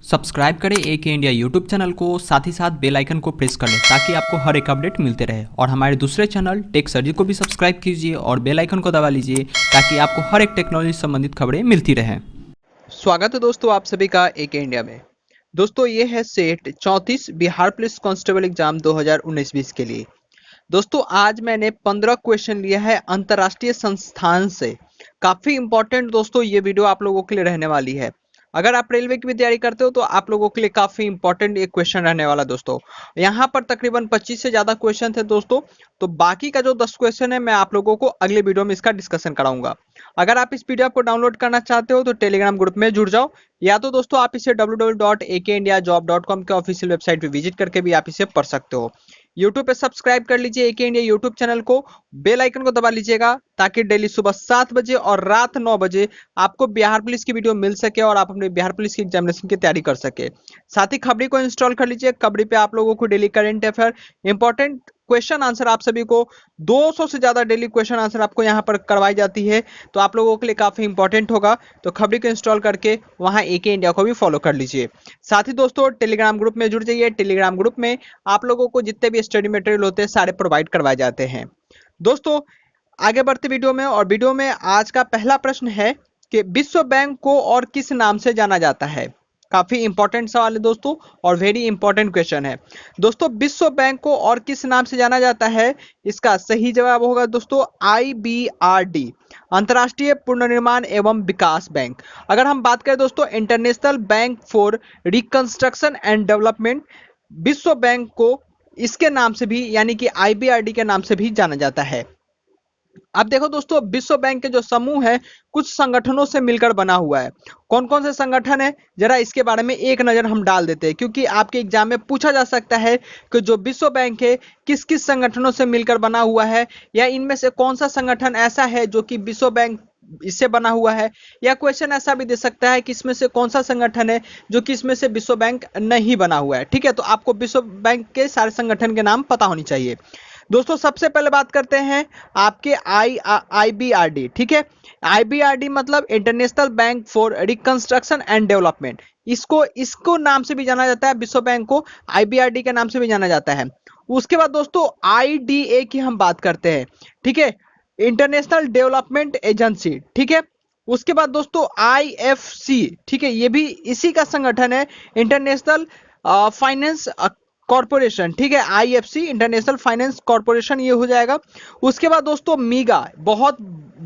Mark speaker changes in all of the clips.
Speaker 1: Subscribe करें AK India YouTube channel को, साथ ही साथ बेल आइकन को प्रेस कर लें ताकि आपको हर एक अपडेट मिलते रहे। और हमारे दूसरे चैनल टेक सर्जी को भी सब्सक्राइब कीजिए और बेल आइकन को दबा लीजिए ताकि आपको हर एक टेक्नोलॉजी संबंधित खबरें मिलती रहें।
Speaker 2: स्वागत है दोस्तों आप सभी का AK इंडिया में। दोस्तों ये है set 34 Bihar police constable exam 2019-20 के लिए। दोस्तों आज मैंने 15 क्वेश्चन लिया है अंतर्राष्ट्रीय संस्थान से। काफी इंपॉर्टेंट दोस्तों ये वीडियो आप लोगों के लिए रहने वाली है। अगर आप रेलवे की भी तैयारी करते हो तो आप लोगों के लिए काफी इंपॉर्टेंट एक क्वेश्चन रहने वाला दोस्तों। यहाँ पर तकरीबन 25 से ज्यादा क्वेश्चन थे दोस्तों। तो बाकी का जो 10 क्वेश्चन है मैं आप लोगों को अगले वीडियो में इसका डिस्कशन कराऊंगा। अगर आप इस पीडीएफ को डाउनलोड करना चाहते हो तो टेलीग्राम ग्रुप में जुड़ जाओ, या तो दोस्तों आप इसे www.akindiajob.com के ऑफिशियल वेबसाइट पे विजिट करके भी आप इसे पढ़ सकते हो। यूट्यूब पे सब्सक्राइब कर लीजिए AK इंडिया यूट्यूब चैनल को, बेल आइकन को दबा लीजिएगा ताकि डेली सुबह 7 बजे और रात 9 बजे आपको बिहार पुलिस की वीडियो मिल सके और आप अपने बिहार पुलिस की एग्जामिनेशन की तैयारी कर सके। साथ ही खबरी को इंस्टॉल कर लीजिए। खबरी पे आप लोगों को daily current affair, important question answer आप सभी को 200 से ज्यादा डेली क्वेश्चन आंसर आपको यहाँ पर करवाई जाती है, तो आप लोगों के लिए काफी इंपॉर्टेंट होगा। तो खबरी को इंस्टॉल करके वहां AK इंडिया को भी फॉलो कर लीजिए। साथ ही दोस्तों टेलीग्राम ग्रुप में जुड़ जाइए। टेलीग्राम ग्रुप में आप लोगों को जितने भी स्टडी मटेरियल होते हैं सारे प्रोवाइड करवाए जाते हैं। दोस्तों आगे बढ़ते वीडियो में, और वीडियो में आज का पहला प्रश्न है कि विश्व बैंक को और किस नाम से जाना जाता है। काफी इंपॉर्टेंट सवाल है दोस्तों और वेरी इंपॉर्टेंट क्वेश्चन है। दोस्तों विश्व बैंक को और किस नाम से जाना जाता है, इसका सही जवाब होगा दोस्तों IBRD, अंतर्राष्ट्रीय पुनर्निर्माण एवं विकास बैंक। अगर हम बात करें दोस्तों international bank for reconstruction and development, विश्व बैंक को इसके नाम से भी यानी कि IBRD के नाम से भी जाना जाता है। अब देखो दोस्तों विश्व बैंक के जो समूह है कुछ संगठनों से मिलकर बना हुआ है। कौन कौन से संगठन है जरा इसके बारे में एक नजर हम डाल देते हैं, क्योंकि आपके एग्जाम में पूछा जा सकता है कि जो विश्व बैंक है किस किस संगठनों से मिलकर बना हुआ है, या इनमें से कौन सा संगठन ऐसा है जो कि विश्व बैंक इससे बना हुआ है। या क्वेश्चन ऐसा भी दे सकता है कि इसमें से कौन सा संगठन है जो कि इसमें से विश्व बैंक नहीं बना हुआ है। ठीक है, तो आपको विश्व बैंक के सारे संगठन के नाम पता होनी चाहिए। दोस्तों सबसे पहले बात करते हैं आपके IBRD। ठीक है, IBRD मतलब international bank for reconstruction and development. इसको नाम से भी जाना जाता है, विश्व बैंक को IBRD के नाम से भी जाना जाता है। उसके बाद दोस्तों IDA की हम बात करते हैं। ठीक है, इंटरनेशनल डेवलपमेंट एजेंसी। ठीक है, उसके बाद दोस्तों IFC। ठीक है, ये भी इसी का संगठन है, इंटरनेशनल फाइनेंस कॉर्पोरेशन। ठीक है, IFC इंटरनेशनल फाइनेंस कॉर्पोरेशन ये हो जाएगा। उसके बाद दोस्तों मीगा, बहुत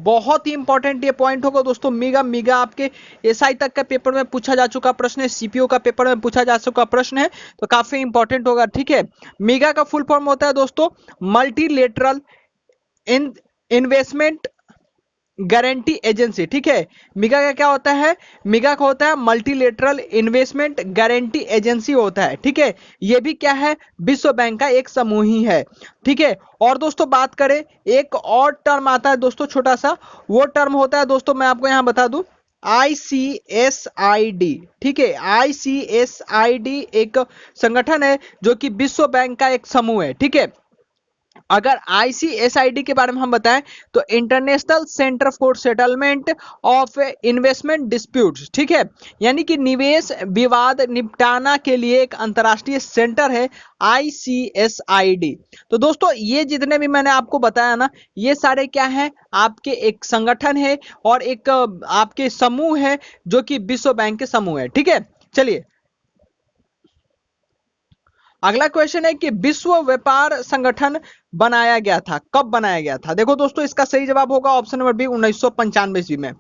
Speaker 2: बहुत ही इंपॉर्टेंट ये पॉइंट होगा दोस्तों। मीगा आपके SI तक का पेपर में पूछा जा चुका प्रश्न है, CPO का पेपर में पूछा जा चुका प्रश्न है, तो काफी इंपॉर्टेंट होगा। ठीक है, मीगा का फुल फॉर्म होता है दोस्तों मल्टीलेटरल इन्वेस्टमेंट गारंटी एजेंसी। ठीक है, मीगा का क्या होता है, मीगा का होता है मल्टीलेटरल इन्वेस्टमेंट गारंटी एजेंसी होता है। ठीक है, ये भी क्या है, विश्व बैंक का एक समूह ही है। ठीक है, और दोस्तों बात करें एक और टर्म आता है दोस्तों छोटा सा, वो टर्म होता है दोस्तों मैं आपको यहां बता दूं ICSID। ठीक है, ICSID एक संगठन है जो कि विश्व बैंक का एक समूह है। ठीक है, अगर ICSID के बारे में हम बताएं तो international centre for settlement of investment disputes. ठीक है, यानी कि निवेश विवाद निपटाना के लिए एक अंतर्राष्ट्रीय सेंटर है ICSID। तो दोस्तों ये जितने भी मैंने आपको बताया ना, ये सारे क्या हैं, आपके एक संगठन है और एक आपके समूह है जो कि विश्व बैंक के समूह है। ठीक है, चलिए अगला क्वेश्चन है कि विश्व व्यापार संगठन बनाया गया था, कब बनाया गया था। देखो दोस्तों इसका सही जवाब होगा ऑप्शन नंबर बी 1995 ईस्वी में।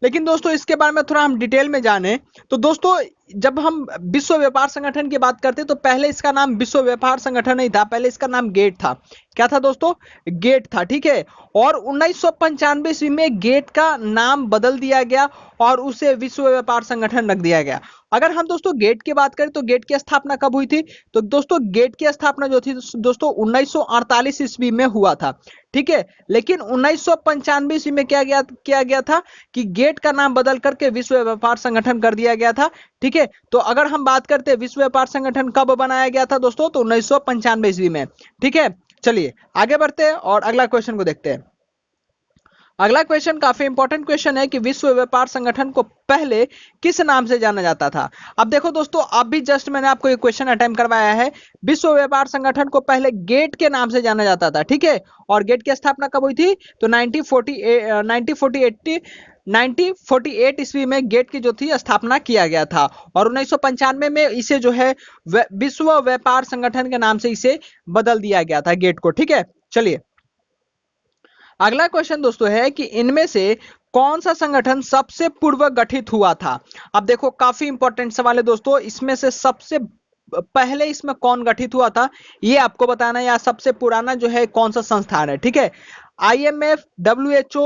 Speaker 2: लेकिन दोस्तों इसके बारे में थोड़ा हम डिटेल में जाने तो दोस्तों जब हम विश्व व्यापार संगठन की बात करते तो पहले इसका नाम विश्व व्यापार संगठन नहीं था, पहले इसका नाम गेट था। क्या था दोस्तों, गेट था। ठीक है, और 1995 ईस्वी में गेट का नाम बदल दिया गया और उसे विश्व व्यापार संगठन रख दिया गया। अगर हम दोस्तों गेट की बात करें तो गेट की स्थापना कब हुई थी, तो दोस्तों गेट की स्थापना जो थी दोस्तों 1948 ईस्वी में हुआ था। ठीक है, लेकिन 1995 ईस्वी में किया गया था कि गेट का नाम बदल करके विश्व व्यापार संगठन कर दिया गया था। ठीक है, तो अगर हम बात करते हैं विश्व व्यापार संगठन कब बनाया गया था दोस्तों, तो 1995 ईस्वी में। ठीक है, चलिए आगे बढ़ते हैं और अगला क्वेश्चन को देखते हैं। अगला क्वेश्चन काफी इंपॉर्टेंट क्वेश्चन है कि विश्व व्यापार संगठन को पहले किस नाम से जाना जाता था। अब देखो दोस्तों, अभी जस्ट मैंने आपको ये क्वेश्चन अटेम्प्ट करवाया है। विश्व व्यापार संगठन को पहले गेट के नाम से जाना जाता था, ठीक है। और गेट की स्थापना कब हुई थी? तो 1948 ईस्वी में गेट की जो थी स्थापना किया गया था। और 1995 में इसे जो है विश्व व्यापार संगठन के नाम से इसे बदल दिया गया था, गेट को, ठीक है। चलिए, अगला क्वेश्चन दोस्तों है कि इनमें से कौन सा संगठन सबसे पूर्व गठित हुआ था। अब देखो, काफी इंपॉर्टेंट सवाल है दोस्तों। इसमें से सबसे पहले इसमें कौन गठित हुआ था ये आपको बताना है, या सबसे पुराना जो है कौन सा संस्थान है, ठीक है। IMF, WHO,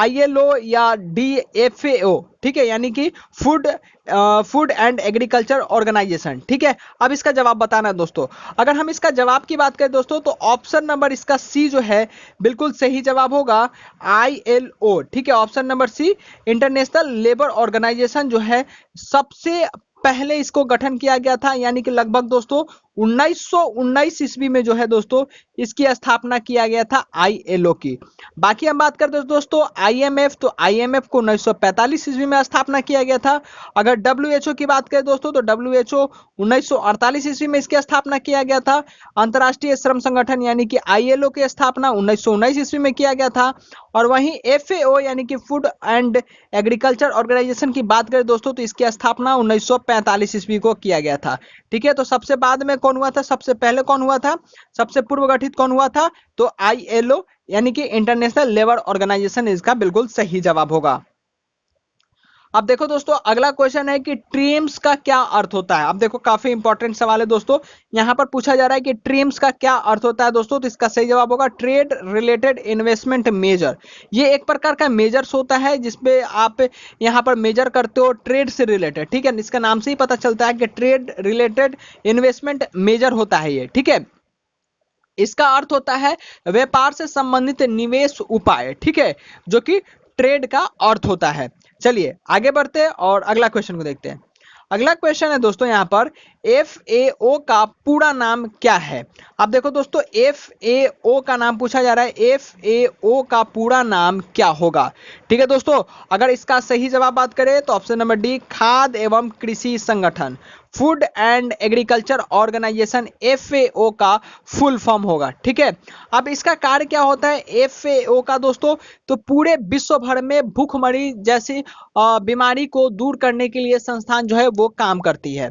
Speaker 2: ILO या DFAO, ठीक है, यानी कि फूड एंड एग्रीकल्चर ऑर्गेनाइजेशन, ठीक है। अब इसका जवाब बताना है दोस्तों। अगर हम इसका जवाब की बात करें दोस्तों, तो ऑप्शन नंबर इसका सी जो है बिल्कुल सही जवाब होगा, ILO, ठीक है। Option number C, international labour organisation जो है सबसे पहले इसको गठन किया गया था, यानी कि लगभग दोस्तों 1919 ईस्वी में जो है दोस्तों इसकी स्थापना किया गया था, ILO की। बाकी हम बात करते हैं दोस्तों IMF, तो IMF को 1945 ईस्वी में स्थापना किया गया था। अगर WHO की बात करें दोस्तों, तो WHO 1948 ईस्वी में इसकी स्थापना किया गया था। अंतर्राष्ट्रीय श्रम संगठन यानी कि ILO की स्थापना 1919 ईस्वी में किया गया था। और वहीं FAO यानी कि फूड एंड एग्रीकल्चर ऑर्गेनाइजेशन की बात करें दोस्तों, तो इसकी स्थापना 1945 ईस्वी को किया गया था, ठीक है। तो सबसे बाद में कौन हुआ था, सबसे पहले कौन हुआ था, सबसे पूर्व गठित कौन हुआ था? तो ILO यानी कि इंटरनेशनल लेबर ऑर्गेनाइजेशन इसका बिल्कुल सही जवाब होगा। अब देखो दोस्तों, अगला क्वेश्चन है कि ट्रीम्स का क्या अर्थ होता है। अब देखो, काफी इंपॉर्टेंट सवाल है दोस्तों। यहां पर पूछा जा रहा है कि ट्रीम्स का क्या अर्थ होता है दोस्तों, तो इसका सही जवाब होगा ट्रेड रिलेटेड इन्वेस्टमेंट मेजर। ये एक प्रकार का मेजर्स होता है जिसपे आप यहां पर मेजर करते हो ट्रेड से रिलेटेड, ठीक है। इसका नाम से ही पता चलता है कि ट्रेड रिलेटेड इन्वेस्टमेंट मेजर होता है ये, ठीक है। इसका अर्थ होता है व्यापार से संबंधित निवेश उपाय, ठीक है, जो कि ट्रेड का अर्थ होता है। चलिए आगे बढ़ते हैं और अगला क्वेश्चन को देखते हैं। अगला क्वेश्चन है दोस्तों यहाँ पर FAO का पूरा नाम क्या है। अब देखो दोस्तों, FAO का नाम पूछा जा रहा है, FAO का पूरा नाम क्या होगा, ठीक है दोस्तों। अगर इसका सही जवाब बात करें तो ऑप्शन नंबर डी, खाद्य एवं कृषि संगठन, food and agriculture organisation FAO का फुल फॉर्म होगा, ठीक है। अब इसका कार्य क्या होता है FAO का दोस्तों, तो पूरे विश्व भर में भूखमरी जैसी बीमारी को दूर करने के लिए संस्थान जो है वो काम करती है।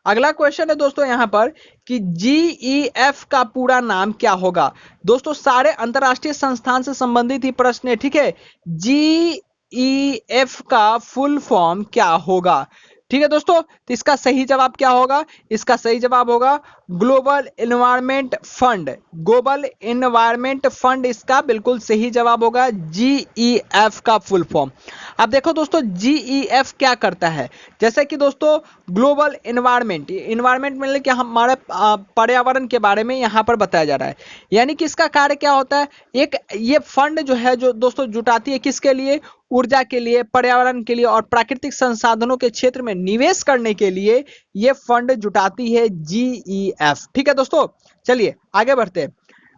Speaker 2: अगला क्वेश्चन है दोस्तों यहाँ पर कि GEF का पूरा नाम क्या होगा। दोस्तों, सारे अंतरराष्ट्रीय संस्थान से संबंधित ही प्रश्न है, ठीक है। GEF का फुल फॉर्म क्या होगा, ठीक है दोस्तों। तो इसका सही जवाब क्या होगा, इसका सही जवाब होगा global environment fund. Global environment fund इसका बिल्कुल सही जवाब होगा, GEF का फुल फॉर्म। अब देखो दोस्तों, GEF क्या करता है, जैसे कि दोस्तों ग्लोबल एनवायरनमेंट, एनवायरनमेंट मतलब कि हमारे पर्यावरण के बारे में यहाँ पर बताया जा रहा है। यानी कि इसका कार्य क्या होता है, एक ये फंड जो है जो दोस्तों जुटाती है किसके लिए, ऊर्जा के लिए, पर्यावरण के लिए और प्राकृतिक संसाधनों के क्षेत्र में निवेश करने के लिए ये फंड जुटाती है GEF, ठीक है दोस्तों। चलिए आगे बढ़ते हैं।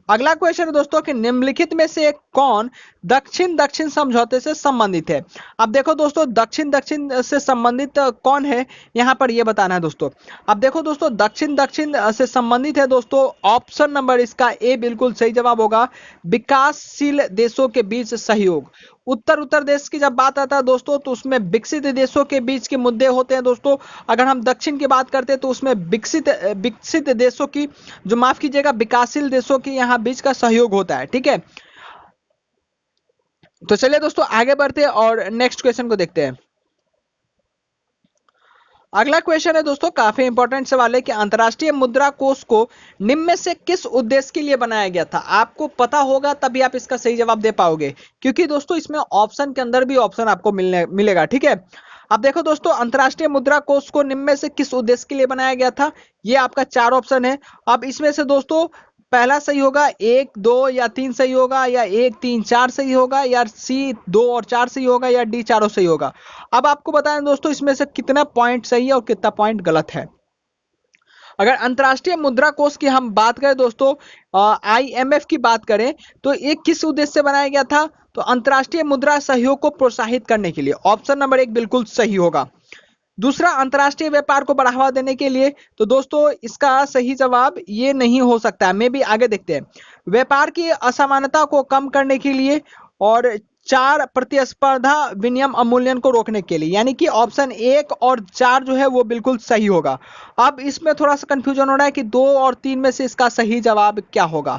Speaker 2: अगला क्वेश्चन है दोस्तों कि निम्नलिखित में से कौन दक्षिण दक्षिण समझौते से संबंधित है। अब देखो दोस्तों, दक्षिण दक्षिण से संबंधित कौन है यहाँ पर ये बताना है दोस्तों। अब देखो दोस्तों, दक्षिण दक्षिण से संबंधित है दोस्तों, ऑप्शन नंबर इसका ए बिल्कुल सही जवाब होगा, विकासशील देशों के बीच सहयोग। उत्तर देश की जब बात आता है दोस्तों, तो उसमें विकसित देशों के बीच के मुद्दे होते हैं दोस्तों। अगर हम दक्षिण की बात करते हैं तो उसमें विकसित देशों की, जो माफ कीजिएगा, विकासशील देशों की यहाँ बीच का सहयोग होता है, ठीक है। तो चलिए दोस्तों आगे बढ़ते हैं और नेक्स्ट क्वेश्चन को देखते हैं। अगला क्वेश्चन है दोस्तों, काफी इंपॉर्टेंट सवाल है कि अंतरराष्ट्रीय मुद्रा कोष को निम्न में से किस उद्देश्य के लिए बनाया गया था। आपको पता होगा तभी आप इसका सही जवाब दे पाओगे, क्योंकि दोस्तों इसमें ऑप्शन के अंदर भी ऑप्शन आपको मिलेगा, ठीक है। अब देखो दोस्तों, अंतरराष्ट्रीय मुद्रा कोष को निम्न में से किस उद्देश्य के लिए बनाया गया था, ये आपका 4 ऑप्शन है। अब इसमें से दोस्तों पहला सही होगा, 1, 2 या 3 सही होगा, या 1, 3, 4 सही होगा, या सी 2 और 4 सही होगा, या डी चारों सही होगा। अब आपको बताएं दोस्तों इसमें से कितना पॉइंट सही है और कितना पॉइंट गलत है। अगर अंतर्राष्ट्रीय मुद्रा कोष की हम बात करें दोस्तों, IMF की बात करें, तो ये किस उद्देश्य से बनाया गया था? तो अंतर्राष्ट्रीय मुद्रा सहयोग को प्रोत्साहित करने के लिए। ऑप्शन नंबर 1 बिल्कुल सही होगा। दूसरा, अंतर्राष्ट्रीय व्यापार को बढ़ावा देने के लिए। तो दोस्तों इसका सही जवाब ये नहीं हो सकता है, मे भी आगे देखते हैं। व्यापार की असमानता को कम करने के लिए। और 4, प्रतिस्पर्धा विनियम अवमूल्यन को रोकने के लिए। यानी कि ऑप्शन 1 और 4 जो है वो बिल्कुल सही होगा। अब इसमें थोड़ा सा कंफ्यूजन हो रहा है कि 2 और 3 में से इसका सही जवाब क्या होगा।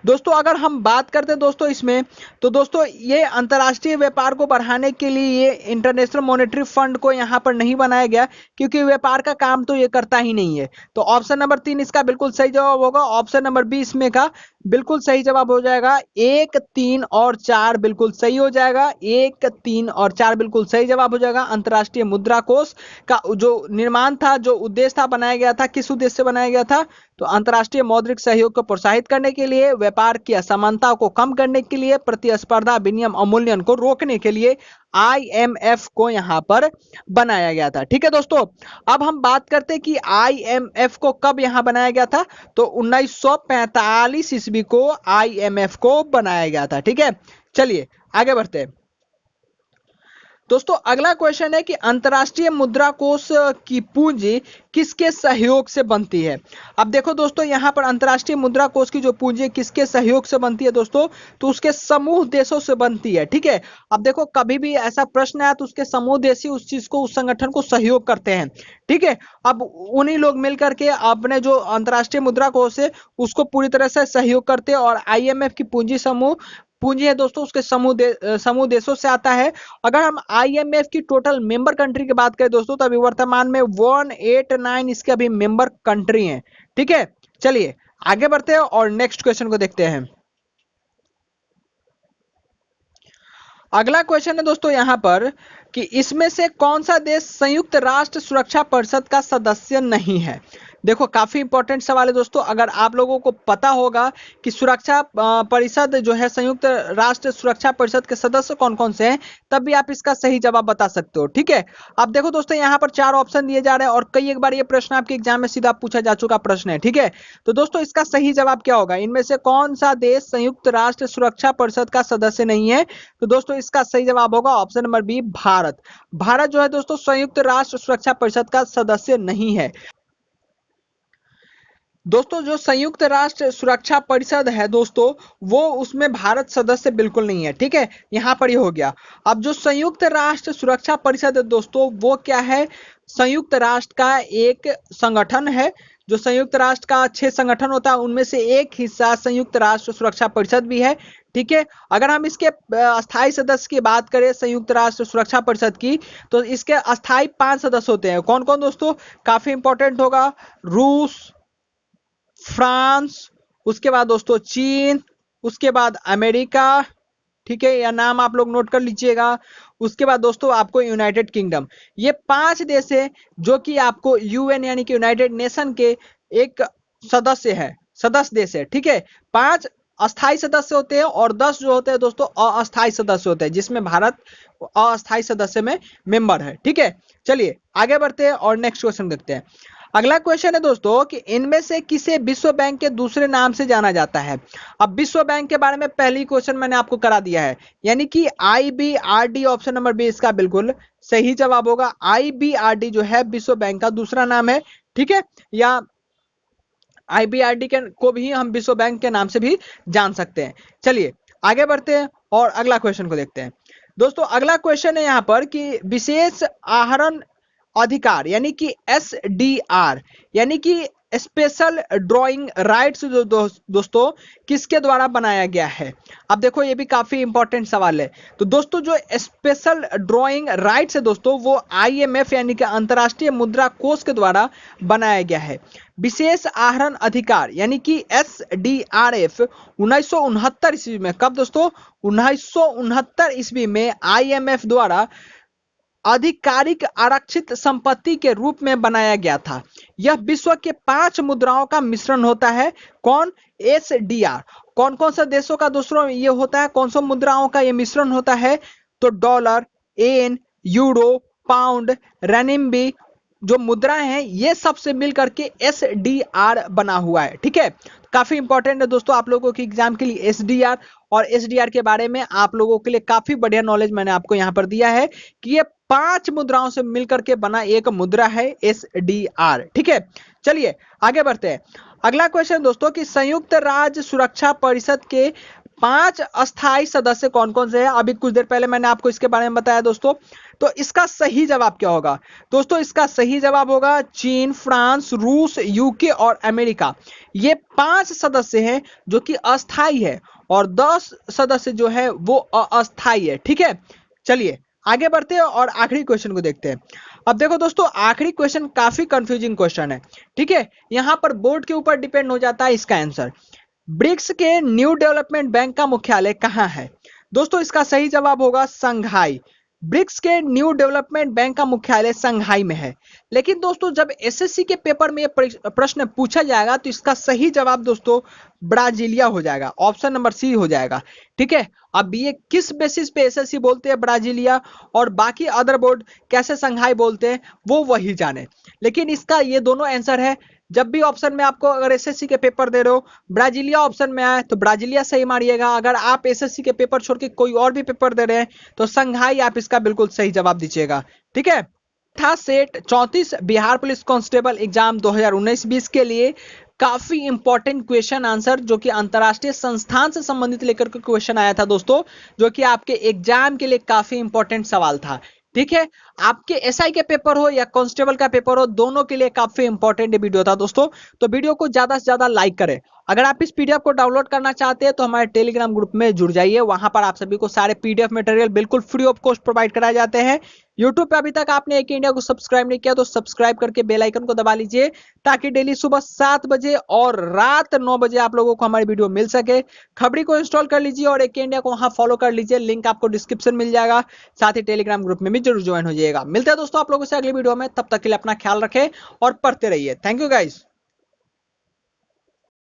Speaker 2: दोस्तों अगर हम बात करते हैं दोस्तों इसमें, तो दोस्तों ये अंतर्राष्ट्रीय व्यापार को बढ़ाने के लिए ये इंटरनेशनल मॉनेटरी फंड को यहाँ पर नहीं बनाया गया, क्योंकि व्यापार का काम तो ये करता ही नहीं है। तो ऑप्शन नंबर 3 इसका बिल्कुल सही जवाब होगा। ऑप्शन नंबर 20 इसमें का बिल्कुल सही जवाब हो जाएगा। 1, 3 और 4 बिल्कुल सही हो जाएगा। 1, 3 और 4 बिल्कुल सही जवाब हो जाएगा। अंतर्राष्ट्रीय मुद्रा कोष का जो निर्माण था, जो उद्देश्य था, बनाया गया था, किस उद्देश्य से बनाया गया था? तो अंतर्राष्ट्रीय मौद्रिक सहयोग को प्रोत्साहित करने के लिए, व्यापार की असमानता को कम करने के लिए, प्रतिस्पर्धा विनियम अवमूल्यन को रोकने के लिए IMF को यहां पर बनाया गया था। ठीक है दोस्तों, अब हम बात करते हैं कि IMF को कब यहां बनाया गया था। तो 1945 ईस्वी को IMF को बनाया गया था। ठीक है, चलिए आगे बढ़ते हैं। दोस्तों अगला क्वेश्चन है कि अंतर्राष्ट्रीय मुद्रा कोष की पूंजी किसके सहयोग से बनती है। अब देखो दोस्तों, यहाँ पर अंतर्राष्ट्रीय मुद्रा कोष की जो पूंजी किसके सहयोग से बनती है दोस्तों, तो उसके समूह देशों से बनती है। ठीक है, अब देखो कभी भी ऐसा प्रश्न आया तो उसके समूह देश ही उस चीज को, उस संगठन को सहयोग करते हैं। ठीक है, अब उन्हीं लोग मिलकर के अपने जो अंतर्राष्ट्रीय मुद्रा कोष है उसको पूरी तरह से सहयोग करते हैं। और IMF की पूंजी है दोस्तों, उसके समूह देशों से आता है। अगर हम IMF की टोटल मेंबर कंट्री की बात करें दोस्तों, तो अभी वर्तमान में 189 इसके अभी मेंबर कंट्री हैं। ठीक है, चलिए आगे बढ़ते हैं और नेक्स्ट क्वेश्चन को देखते हैं। अगला क्वेश्चन है दोस्तों यहां पर कि इसमें से कौन सा देश संयुक्त राष्ट्र सुरक्षा परिषद का सदस्य नहीं है। देखो काफी इंपॉर्टेंट सवाल है दोस्तों। अगर आप लोगों को पता होगा कि सुरक्षा परिषद जो है, संयुक्त राष्ट्र सुरक्षा परिषद के सदस्य कौन कौन से हैं, तब भी आप इसका सही जवाब बता सकते हो। ठीक है, अब देखो दोस्तों यहाँ पर 4 ऑप्शन दिए जा रहे हैं और कई एक बार ये प्रश्न आपके एग्जाम में सीधा पूछा जा चुका प्रश्न है। ठीक है, तो दोस्तों इसका सही जवाब क्या होगा, इनमें से कौन सा देश संयुक्त राष्ट्र सुरक्षा परिषद का सदस्य नहीं है। तो दोस्तों इसका सही जवाब होगा option number B, Bharat. Bharat जो है दोस्तों संयुक्त राष्ट्र सुरक्षा परिषद का सदस्य नहीं है। दोस्तों जो संयुक्त राष्ट्र सुरक्षा परिषद है दोस्तों, वो उसमें भारत सदस्य बिल्कुल नहीं है। ठीक है, यहां पर ये हो गया। अब जो संयुक्त राष्ट्र सुरक्षा परिषद है दोस्तों, वो क्या है, संयुक्त राष्ट्र का एक संगठन है। जो संयुक्त राष्ट्र का 6 संगठन होता है उनमें से एक हिस्सा संयुक्त राष्ट्र सुरक्षा परिषद भी है। ठीक है, अगर हम इसके अस्थायी सदस्य की बात करें संयुक्त राष्ट्र सुरक्षा परिषद की, तो इसके अस्थायी 5 सदस्य होते हैं। कौन कौन दोस्तों, काफी इंपॉर्टेंट होगा, रूस, फ्रांस, उसके बाद दोस्तों चीन, उसके बाद अमेरिका। ठीक है, यह नाम आप लोग नोट कर लीजिएगा। उसके बाद दोस्तों आपको यूनाइटेड किंगडम। ये 5 देश है जो कि आपको UN यानी कि यूनाइटेड नेशन के एक सदस्य देश है। ठीक है, 5 अस्थायी सदस्य होते हैं और 10 जो होते हैं दोस्तों अस्थायी सदस्य होते हैं, जिसमें भारत अस्थायी सदस्य में मेंबर है। ठीक है, चलिए आगे बढ़ते हैं और नेक्स्ट क्वेश्चन देखते हैं। अगला क्वेश्चन है दोस्तों कि इनमें से किसे विश्व बैंक के दूसरे नाम से जाना जाता है। अब विश्व बैंक के बारे में पहली क्वेश्चन मैंने आपको करा दिया है, यानी कि IBRD, ऑप्शन नंबर बी इसका बिल्कुल सही जवाब होगा। IBRD जो है विश्व बैंक का दूसरा नाम है। ठीक है, या IBRD को भी हम विश्व बैंक के नाम से भी जान सकते हैं। चलिए आगे बढ़ते हैं और अगला क्वेश्चन को देखते हैं। दोस्तों अगला क्वेश्चन है यहाँ पर कि विशेष आहरण अधिकार यानी कि SDR यानी कि स्पेशल ड्राइंग राइट्स जो दोस्तों किसके द्वारा बनाया गया है। अब देखो ये भी काफी इंपॉर्टेंट सवाल है। तो दोस्तों जो स्पेशल ड्राइंग राइट्स है दोस्तों, वो IMF यानी कि अंतर्राष्ट्रीय मुद्रा कोष के द्वारा बनाया गया है। विशेष आहरण अधिकार यानी कि SDRF 1969 ईस्वी में, कब दोस्तों, 1969 ईस्वी में IMF द्वारा आधिकारिक आरक्षित संपत्ति के रूप में बनाया गया था। यह विश्व के 5 मुद्राओं का मिश्रण होता है। कौन, SDR। कौन कौन सा देशों का दोस्तों ये होता है, कौन सा मुद्राओं का ये मिश्रण होता है, तो डॉलर, येन, यूरो, पाउंड, रेनिम्बी, जो मुद्राएं हैं ये सबसे मिल करके SDR बना हुआ है। ठीक है, काफी इंपॉर्टेंट है दोस्तों आप लोगों के एग्जाम के लिए SDR, और SDR के बारे में आप लोगों के लिए काफी बढ़िया नॉलेज मैंने आपको यहाँ पर दिया है कि ये 5 मुद्राओं से मिलकर के बना एक मुद्रा है SDR। ठीक है, चलिए आगे बढ़ते हैं। अगला क्वेश्चन दोस्तों कि संयुक्त राज्य सुरक्षा परिषद के 5 अस्थायी सदस्य कौन कौन से हैं? अभी कुछ देर पहले मैंने आपको इसके बारे में बताया दोस्तों। तो इसका सही जवाब क्या होगा दोस्तों? इसका सही जवाब होगा चीन, फ्रांस, रूस, यूके और अमेरिका। ये 5 सदस्य हैं जो कि अस्थायी है और 10 सदस्य जो है वो अस्थायी है। ठीक है, चलिए आगे बढ़ते हैं और आखिरी क्वेश्चन को देखते हैं। अब देखो दोस्तों, आखिरी क्वेश्चन काफी कंफ्यूजिंग क्वेश्चन है। ठीक है, यहां पर बोर्ड के ऊपर डिपेंड हो जाता है इसका आंसर। ब्रिक्स के न्यू डेवलपमेंट बैंक का मुख्यालय कहां है? दोस्तों इसका सही जवाब होगा संघाई। ब्रिक्स के न्यू डेवलपमेंट बैंक का मुख्यालय संघाई में है। लेकिन दोस्तों जब SSC के पेपर में प्रश्न पूछा जाएगा तो इसका सही जवाब दोस्तों ब्राजीलिया हो जाएगा, ऑप्शन नंबर सी हो जाएगा। ठीक है, अब ये किस बेसिस पे SSC बोलते हैं ब्राजीलिया और बाकी अदर बोर्ड कैसे संघाई बोलते हैं वो वही जाने, लेकिन इसका ये दोनों आंसर है। जब भी ऑप्शन में आपको अगर SSC के पेपर दे रहे हो ब्राजीलिया ऑप्शन में आए तो ब्राजीलिया सही मारिएगा। अगर आप SSC के पेपर छोड़ के कोई और भी पेपर दे रहे हैं तो संघाई आप इसका बिल्कुल सही जवाब दीजिएगा। ठीक है, था set 34 Bihar police constable exam 2019-20 के लिए काफी इंपॉर्टेंट क्वेश्चन आंसर जो कि अंतरराष्ट्रीय संस्थान से संबंधित लेकर के क्वेश्चन आया था दोस्तों, जो कि आपके एग्जाम के लिए काफी इंपॉर्टेंट सवाल था। ठीक है, आपके SI के पेपर हो या कांस्टेबल का पेपर हो दोनों के लिए काफी इंपॉर्टेंट वीडियो था दोस्तों। तो वीडियो को ज्यादा से ज्यादा लाइक करें। अगर आप इस PDF को डाउनलोड करना चाहते हैं तो हमारे टेलीग्राम ग्रुप में जुड़ जाइए, वहां पर आप सभी को सारे PDF मटेरियल बिल्कुल फ्री ऑफ कॉस्ट प्रोवाइड कराए जाते हैं। यूट्यूब पे अभी तक आपने एक इंडिया को सब्सक्राइब नहीं किया तो सब्सक्राइब करके बेल आइकन को दबा लीजिए ताकि डेली सुबह 7 बजे और रात 9 बजे आप लोगों को हमारी वीडियो मिल सके। खबरी को इंस्टॉल कर लीजिए और एक इंडिया को वहां फॉलो कर लीजिए, लिंक आपको डिस्क्रिप्शन मिल जाएगा। साथ ही टेलीग्राम ग्रुप में भी जरूर ज्वाइन हो जाइएगा। मिलते हैं दोस्तों आप लोगों से अगली वीडियो में, तब तक के लिए अपना ख्याल रखें और पढ़ते रहिए। Thank you guys.